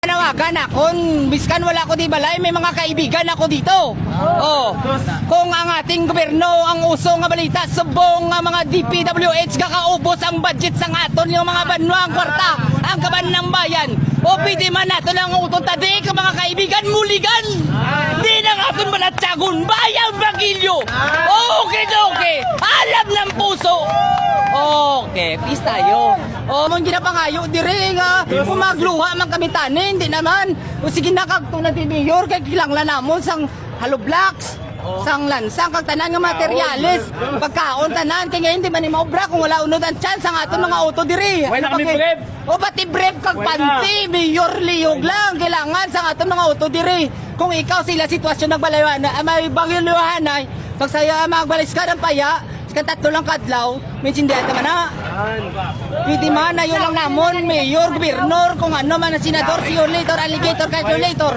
Nawagan ako, biskan wala ako di balay, may mga kaibigan ako dito. Oh, kung ang ating gobyerno ang uso nga balita, subong nga mga DPWH kakaubos ang budget sang aton yung mga banwang kwarta, ang kaban ng bayan. O pwede man nato lang utong tadi ka mga kaibigan muligan. Di na aton manatsagon bayang bagilyo. Okay. Alam ng puso. Okay, peace tayo. Mong ginapangayo dire nga umagluha man kami tani, hindi naman. O sige na kagtulad ni Mayor kay kilanglan namon sang hollow blocks, sang lansang kag tanan nga materyales, pagkaon tanan kay ngayon di man ni maobra kung wala unod ang chance ang aton mga auto dire. Wala na kami brief. O pati brief kag panty, Mayor liyog lang kailangan sang aton mga auto dire. Kung ikaw sila sitwasyon nagbalayuhan na may bagyuhan ay pagsaya magbalis ka ng paya, tatlo lang kadlaw, may sindihan ka na. Pwede man na yun lang namon, mayor, gobernador, kung ano man na senador, see you later, alligator, calculator.